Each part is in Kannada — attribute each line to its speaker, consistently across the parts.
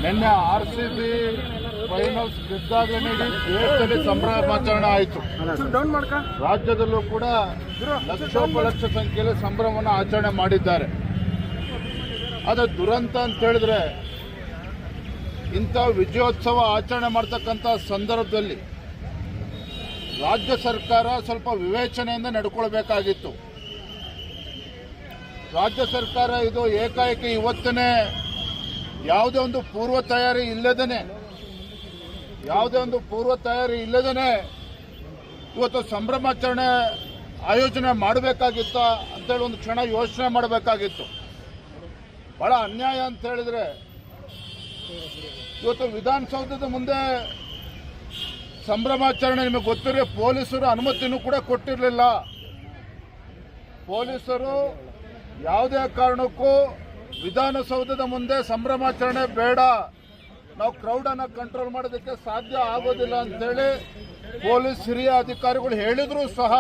Speaker 1: ನಿನ್ನೆ RCB ಫೈನಲ್ಸ್ ಗೆದ್ದಾಗಲೇ ದೇಶದಲ್ಲಿ ಸಂಭ್ರಮಾಚರಣೆ ಆಯಿತು. ರಾಜ್ಯದಲ್ಲೂ ಕೂಡ ಲಕ್ಷೋಪಲಕ್ಷ ಸಂಖ್ಯೆಯಲ್ಲಿ ಸಂಭ್ರಮವನ್ನು ಆಚರಣೆ ಮಾಡಿದ್ದಾರೆ. ಅದು ದುರಂತ ಅಂತ ಹೇಳಿದ್ರೆ, ಇಂಥ ವಿಜಯೋತ್ಸವ ಆಚರಣೆ ಮಾಡ್ತಕ್ಕಂಥ ಸಂದರ್ಭದಲ್ಲಿ ರಾಜ್ಯ ಸರ್ಕಾರ ಸ್ವಲ್ಪ ವಿವೇಚನೆಯಿಂದ ನಡ್ಕೊಳ್ಬೇಕಾಗಿತ್ತು. ರಾಜ್ಯ ಸರ್ಕಾರ ಇದು ಏಕಾಏಕಿ ಇವತ್ತನೇ ಯಾವುದೇ ಒಂದು ಪೂರ್ವ ತಯಾರಿ ಇಲ್ಲದೇನೆ ಇವತ್ತು ಸಂಭ್ರಮಾಚರಣೆ ಆಯೋಜನೆ ಮಾಡಬೇಕಾಗಿತ್ತ ಅಂತೇಳಿ ಒಂದು ಕ್ಷಣ ಯೋಚನೆ ಮಾಡಬೇಕಾಗಿತ್ತು. ಬಹಳ ಅನ್ಯಾಯ ಅಂತ ಹೇಳಿದ್ರೆ, ಇವತ್ತು ವಿಧಾನಸೌಧದ ಮುಂದೆ ಸಂಭ್ರಮಾಚರಣೆ ನಿಮಗೆ ಗೊತ್ತಿರೋ ಪೊಲೀಸರು ಅನುಮತಿನೂ ಕೂಡ ಕೊಟ್ಟಿರಲಿಲ್ಲ. ಪೊಲೀಸರು ಯಾವುದೇ ಕಾರಣಕ್ಕೂ ವಿಧಾನಸೌಧದ ಮುಂದೆ ಸಂಭ್ರಮಾಚರಣೆ ಬೇಡ, ನಾವು ಕ್ರೌಡನ್ನು ಕಂಟ್ರೋಲ್ ಮಾಡೋದಕ್ಕೆ ಸಾಧ್ಯ ಆಗೋದಿಲ್ಲ ಅಂತೇಳಿ ಪೊಲೀಸ್ ಹಿರಿಯ ಅಧಿಕಾರಿಗಳು ಹೇಳಿದ್ರು ಸಹ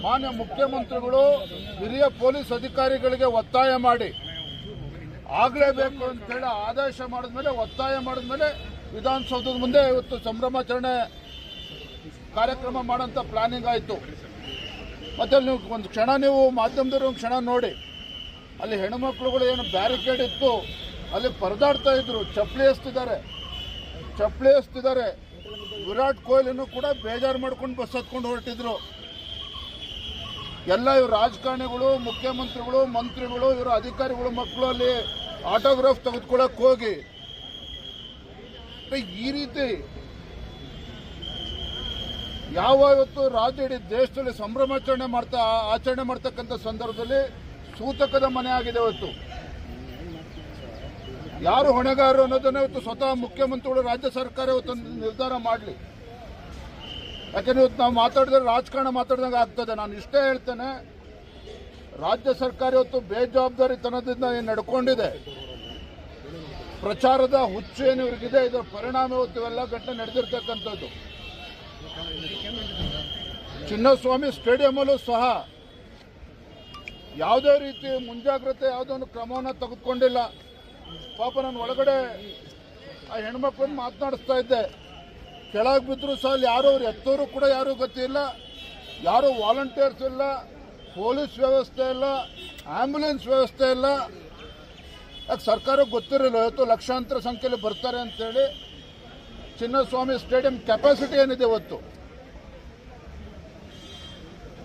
Speaker 1: ಮಾನ್ಯ ಮುಖ್ಯಮಂತ್ರಿಗಳು ಹಿರಿಯ ಪೊಲೀಸ್ ಅಧಿಕಾರಿಗಳಿಗೆ ಒತ್ತಾಯ ಮಾಡಿ ಆಗಲೇಬೇಕು ಅಂತೇಳಿ ಆದೇಶ ಮಾಡಿದ್ಮೇಲೆ, ಒತ್ತಾಯ ಮಾಡಿದ್ಮೇಲೆ ವಿಧಾನಸೌಧದ ಮುಂದೆ ಇವತ್ತು ಸಂಭ್ರಮಾಚರಣೆ ಕಾರ್ಯಕ್ರಮ ಮಾಡೋಂಥ ಪ್ಲಾನಿಂಗ್ ಆಯಿತು. ಮತ್ತು ನೀವು ಒಂದು ಕ್ಷಣ, ನೀವು ಮಾಧ್ಯಮದವರು ಒಂದು ಕ್ಷಣ ನೋಡಿ, ಅಲ್ಲಿ ಹೆಣ್ಣುಮಕ್ಳುಗಳು ಏನು ಬ್ಯಾರಿಕೇಡ್ ಇತ್ತು ಅಲ್ಲಿ ಪರದಾಡ್ತಾ ಇದ್ರು, ಚಪ್ಪಲಿ ಎಸ್ತಿದ್ದಾರೆ. ವಿರಾಟ್ ಕೊಹ್ಲಿನೂ ಕೂಡ ಬೇಜಾರು ಮಾಡ್ಕೊಂಡು ಬಸ್ ಹತ್ಕೊಂಡು ಹೊರಟಿದ್ರು. ಎಲ್ಲ ಇವರು ರಾಜಕಾರಣಿಗಳು, ಮುಖ್ಯಮಂತ್ರಿಗಳು, ಮಂತ್ರಿಗಳು, ಇವರ ಅಧಿಕಾರಿಗಳು ಮಕ್ಕಳು ಅಲ್ಲಿ ಆಟೋಗ್ರಾಫ್ ತೆಗೆದುಕೊಳ್ಳಕ್ಕೆ ಹೋಗಿ ಈ ರೀತಿ ಇವತ್ತು ರಾಜ್ಯ ಇಡೀ ದೇಶದಲ್ಲಿ ಸಂಭ್ರಮಾಚರಣೆ ಆಚರಣೆ ಮಾಡ್ತಕ್ಕಂಥ ಸಂದರ್ಭದಲ್ಲಿ ಸೂತಕದ ಮನೆ ಆಗಿದೆ. ಇವತ್ತು ಯಾರು ಹೊಣೆಗಾರರು ಅನ್ನೋದನ್ನ ಇವತ್ತು ಸ್ವತಃ ಮುಖ್ಯಮಂತ್ರಿಗಳು, ರಾಜ್ಯ ಸರ್ಕಾರ ಇವತ್ತು ನಿರ್ಧಾರ ಮಾಡಲಿ. ಯಾಕೆಂದ್ರೆ ಇವತ್ತು ನಾವು ಮಾತಾಡಿದ್ರೆ ರಾಜಕಾರಣ ಮಾತಾಡಿದಂಗೆ ಆಗ್ತದೆ. ನಾನು ಇಷ್ಟೇ ಹೇಳ್ತೇನೆ, ರಾಜ್ಯ ಸರ್ಕಾರ ಇವತ್ತು ಬೇಜವಾಬ್ದಾರಿತನದಿಂದ ಏನು ನಡ್ಕೊಂಡಿದೆ, ಪ್ರಚಾರದ ಹುಚ್ಚು ಏನು ಇವ್ರಿಗಿದೆ, ಇದರ ಪರಿಣಾಮ ಇವತ್ತು ಇವೆಲ್ಲ ಘಟನೆ ನಡೆದಿರ್ತಕ್ಕಂಥದ್ದು. ಚಿನ್ನಸ್ವಾಮಿ ಸ್ಟೇಡಿಯಂಲ್ಲೂ ಸಹ ಯಾವುದೇ ರೀತಿ ಮುಂಜಾಗ್ರತೆ ಯಾವುದೊಂದು ಕ್ರಮವನ್ನು ತೆಗೆದುಕೊಂಡಿಲ್ಲ. ಪಾಪ ನಾನು ಒಳಗಡೆ ಆ ಹೆಣ್ಮಕ್ಳನ್ನು ಮಾತನಾಡಿಸ್ತಾ ಇದ್ದೆ, ಕೆಳಗೆ ಬಿದ್ದರೂ ಸಹ ಅಲ್ಲಿ ಯಾರು ಅವ್ರು ಎತ್ತೋರು ಕೂಡ ಯಾರೂ ಗೊತ್ತಿಲ್ಲ, ಯಾರು ವಾಲಂಟಿಯರ್ಸ್ ಇಲ್ಲ, ಪೊಲೀಸ್ ವ್ಯವಸ್ಥೆ ಇಲ್ಲ, ಆಂಬ್ಯುಲೆನ್ಸ್ ವ್ಯವಸ್ಥೆ ಇಲ್ಲ. ಯಾಕೆ ಸರ್ಕಾರಕ್ಕೆ ಗೊತ್ತಿರಲಿಲ್ಲ ಇವತ್ತು ಲಕ್ಷಾಂತರ ಸಂಖ್ಯೆಯಲ್ಲಿ ಬರ್ತಾರೆ ಅಂತೇಳಿ. ಚಿನ್ನಸ್ವಾಮಿ ಸ್ಟೇಡಿಯಂ ಕೆಪಾಸಿಟಿ ಏನಿದೆ ಇವತ್ತು.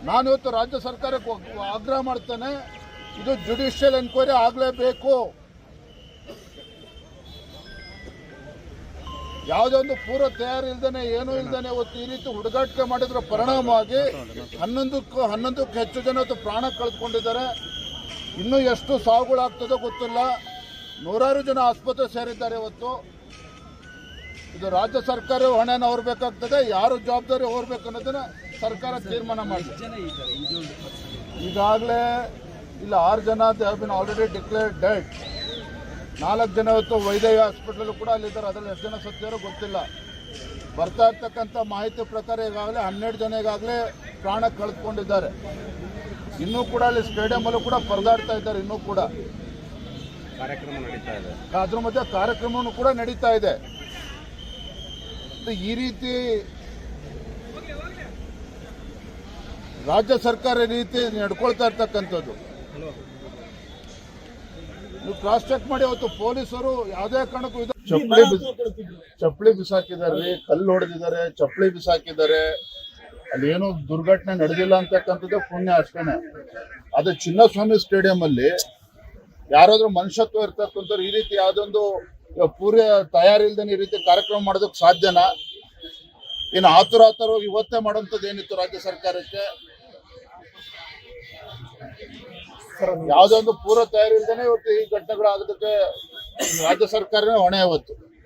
Speaker 1: ನಾನು ಇವತ್ತು ರಾಜ್ಯ ಸರ್ಕಾರಕ್ಕೆ ಆಗ್ರಹ ಮಾಡ್ತೇನೆ, ಇದು ಜುಡಿಷಿಯಲ್ ಎನ್ಕ್ವೈರಿ ಆಗಲೇಬೇಕು. ಯಾವುದೇ ಒಂದು ಪೂರ್ವ ತಯಾರಿ ಇಲ್ದೇನೆ, ಏನೂ ಇಲ್ದೇನೆ ಇವತ್ತು ಈ ರೀತಿ ಹುಡುಗಾಟಿಕೆ ಮಾಡಿದ್ರ ಪರಿಣಾಮವಾಗಿ 11ಕ್ಕೂ ಹೆಚ್ಚು ಜನ ಇವತ್ತು ಪ್ರಾಣ ಕಳೆದುಕೊಂಡಿದ್ದಾರೆ. ಇನ್ನೂ ಎಷ್ಟು ಸಾವುಗಳಾಗ್ತದೋ ಗೊತ್ತಿಲ್ಲ. ನೂರಾರು ಜನ ಆಸ್ಪತ್ರೆ ಸೇರಿದ್ದಾರೆ. ಇವತ್ತು ಇದು ರಾಜ್ಯ ಸರ್ಕಾರ ಹೊಣೆನ ಹೊರಬೇಕಾಗ್ತದೆ. ಯಾರು ಜವಾಬ್ದಾರಿ ಹೊರಬೇಕು ಅನ್ನೋದನ್ನ ಸರ್ಕಾರ ತೀರ್ಮಾನ ಮಾಡಿ. ಈಗಾಗಲೇ ಇಲ್ಲಿ 6 ಜನ they have been already declared dead. 4 ಜನ ಇವತ್ತು ವೈದ್ಯ ಹಾಸ್ಪಿಟಲ್ ಕೂಡ ಅಲ್ಲಿದ್ದಾರೆ. ಅದರಲ್ಲಿ ಎಷ್ಟು ಜನ ಸತ್ತಿರೋ ಗೊತ್ತಿಲ್ಲ. ಬರ್ತಾ ಇರ್ತಕ್ಕಂಥ ಮಾಹಿತಿ ಪ್ರಕಾರ ಈಗಾಗಲೇ 12 ಜನ ಈಗಾಗಲೇ ಪ್ರಾಣ ಕಳೆದುಕೊಂಡಿದ್ದಾರೆ. ಇನ್ನೂ ಕೂಡ ಅಲ್ಲಿ ಸ್ಟೇಡಿಯಂಲ್ಲೂ ಕೂಡ ಪರದಾಡ್ತಾ ಇದ್ದಾರೆ. ಇನ್ನೂ ಕೂಡ
Speaker 2: ಕಾರ್ಯಕ್ರಮ ನಡೀತಾ ಇದೆ.
Speaker 1: ಅದ್ರ ಮಧ್ಯೆ ಕಾರ್ಯಕ್ರಮವೂ ಕೂಡ ನಡೀತಾ ಇದೆ. ಈ ರೀತಿ ರಾಜ್ಯ ಸರ್ಕಾರ ರೀತಿ ನಡ್ಕೊಳ್ತಾ ಇರ್ತಕ್ಕಂಥದ್ದು ನೀವು ಕ್ರಾಸ್ ಚೆಕ್ ಮಾಡಿ. ಅವತ್ತು ಪೊಲೀಸರು ಯಾವುದೇ ಕಾರಣಕ್ಕೂ ಚಪ್ಪಲಿ ಬಿಸಾಕಿದ್ದಾರೆ, ಕಲ್ಲು ಹೊಡೆದಿದ್ದಾರೆ, ಚಪ್ಪಲಿ ಬಿಸಾಕಿದ್ದಾರೆ. ಅಲ್ಲಿ ಏನು ದುರ್ಘಟನೆ ನಡೆದಿಲ್ಲ ಅಂತಕ್ಕಂಥದ್ದು ಪುಣ್ಯ ಅಷ್ಟೇನೆ. ಅದು ಚಿನ್ನಸ್ವಾಮಿ ಸ್ಟೇಡಿಯಂ ಅಲ್ಲಿ ಯಾರಾದ್ರೂ ಮನುಷ್ಯತ್ವ ಇರ್ತಕ್ಕಂಥವ್ರು ಈ ರೀತಿ ಯಾವುದೊಂದು ಪೂರ್ವ ತಯಾರಿ ಇಲ್ದೇನೆ ಈ ರೀತಿ ಕಾರ್ಯಕ್ರಮ ಮಾಡೋದಕ್ಕೆ ಸಾಧ್ಯನಾ? ಇನ್ನು ಆತುರಾತರವಾಗಿ ಇವತ್ತೇ ಮಾಡೋಂಥದ್ದು ಏನಿತ್ತು ರಾಜ್ಯ ಸರ್ಕಾರಕ್ಕೆ? ಯಾವುದೇ ಒಂದು ಪೂರ್ವ ತಯಾರಿ ಇಲ್ದೇನೆ ಇವತ್ತು ಈ ಘಟನೆಗಳು ಆಗೋದಕ್ಕೆ ರಾಜ್ಯ ಸರ್ಕಾರನೇ ಹೊಣೆ. ಇವತ್ತು